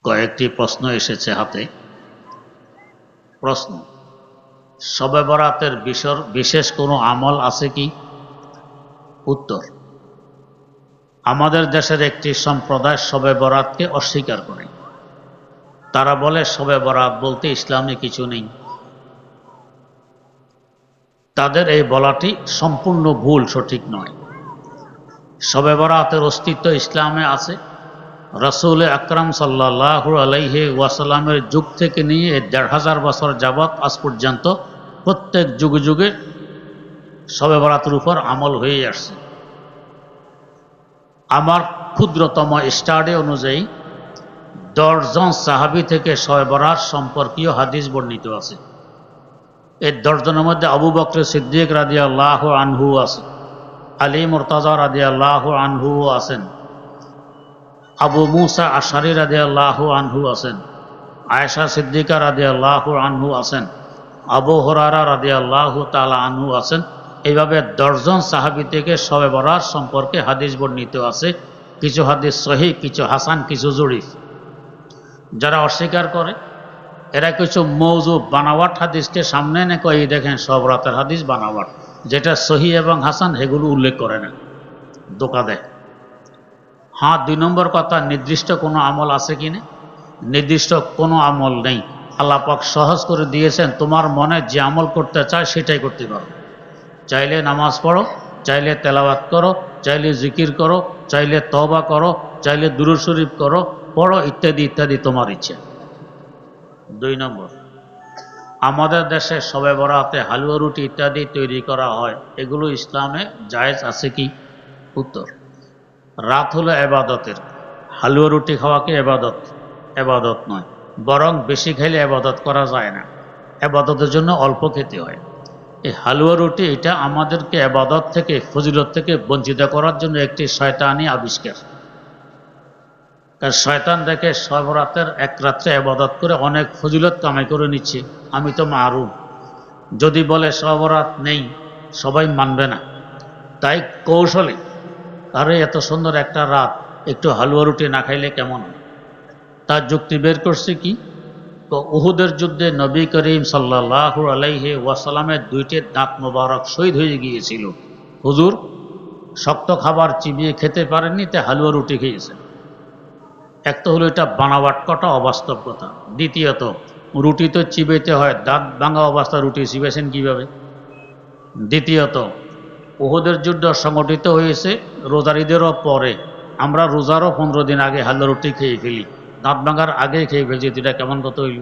কয়েকটি প্রশ্ন এসেছে হাতে। প্রশ্ন, শবে বরাতের বিশেষ কোনো আমল আছে কি? উত্তর, আমাদের দেশের একটি সম্প্রদায় শবে বরাতকে অস্বীকার করে। তারা বলে শবে বরাত বলতে ইসলামে কিছু নেই। তাদের এই বলাটি সম্পূর্ণ ভুল, সঠিক নয়। শবে বরাতের অস্তিত্ব ইসলামে আছে। রাসূল আকরাম সাল্লাল্লাহু আলাইহি ওয়াসাল্লামের যুগ থেকে নিয়ে ১৫০০ বছর যাবৎ আজ পর্যন্ত প্রত্যেক যুগে যুগে শবে বরাতের উপর আমল হয়ে আসছে। আমার ক্ষুদ্রতম স্টাডি অনুযায়ী ১০ জন সাহাবী থেকে শবে বরাত সম্পর্কীয় হাদিস বর্ণিত আছে। এই ১০ জনের মধ্যে আবু বকর সিদ্দিক রাদিয়াল্লাহু আনহু আছেন, আলী মুরতাজা রাদিয়াল্লাহু আনহু আছেন, আবু মুসা আশআরী রাদিয়াল্লাহু আনহু আছেন, আয়েশা সিদ্দিকা রাদিয়াল্লাহু আনহু আছেন, আবু হুরায়রা রাদিয়াল্লাহু তাআলা আনহু আছেন। এইভাবে ১০ জন সাহাবী থেকে শবে বরাত সম্পর্কে হাদিস বর্ণিত আছে। কিছু হাদিস সহিহ, কিছু হাসান, কিছু জয়ীফ। যারা অস্বীকার করে এরা কিছু মওযু বানাওয়াট হাদিসকে সামনে এনে কই দেখেন শবে বরাতের হাদিস বানাওয়াট, যেটা সহিহ এবং হাসান এগুলো উল্লেখ করে না, ধোঁকা দেয়। হ্যাঁ, ২ নম্বর কথা, নির্দিষ্ট কোনো আমল আছে কি না? নির্দিষ্ট কোনো আমল নেই। আল্লাহ পাক সহজ করে দিয়েছেন, তোমার মনে যে আমল করতে চায় সেটাই করতে পারো। চাইলে নামাজ পড়ো, চাইলে তেলাওয়াত করো, চাইলে জিকির করো, চাইলে তওবা করো, চাইলে দুরূদ শরীফ করো, পড়ো, ইত্যাদি ইত্যাদি, তোমার ইচ্ছে। ২ নম্বর, আমাদের দেশে শবে বরাতে হালুয়া রুটি ইত্যাদি তৈরি করা হয়, এগুলো ইসলামে জায়েজ আছে কি? উত্তর, রাত হলো এবাদতের। হালুয়া রুটি খাওয়া কি এবাদত? এবাদত নয়, বরং বেশি খাইলে এবাদত করা যায় না। এবাদতের জন্য অল্প খেতে হয়। এই হালুয়া রুটি এটা আমাদেরকে এবাদত থেকে, ফজিলত থেকে বঞ্চিত করার জন্য একটি শয়তানি আবিষ্কার। কারণ শয়তান দেখে শবে বরাতের এক রাত্রে এবাদত করে অনেক ফজিলত কামাই করে নিচ্ছে, আমি তো মাহরুম। যদি বলে শবে বরাত নেই, সবাই মানবে না। তাই কৌশলে, আরে এত সুন্দর একটা রাত, একটু হালুয়া রুটি না খাইলে কেমন হয়? তার যুক্তি বের করছে কি? উহুদের যুদ্ধে নবী করিম সাল্লাল্লাহু আলাইহি ওয়াসাল্লামের ২টি দাঁত মোবারক শহীদ হয়ে গিয়েছিল। হুজুর শক্ত খাবার চিবিয়ে খেতে পারেননি, তাই হালুয়া রুটি খেয়েছেন। এক তো হলো এটা বানাওয়াট কটা, অবাস্তব কথা। দ্বিতীয়ত, রুটি তো চিবাইতে হয়, দাঁত ভাঙা অবস্থা রুটি চিবেছেন কিভাবে? দ্বিতীয়ত, উহুদের যুদ্ধ সংগঠিত হয়েছে রোজার ঈদেরও পরে। আমরা রোজারও ১৫ দিন আগে হালুয়া রুটি খেয়ে ফেলি, দাঁত ভাঙার আগে খেয়ে ফেলছি। এটা কেমন কথা হইল?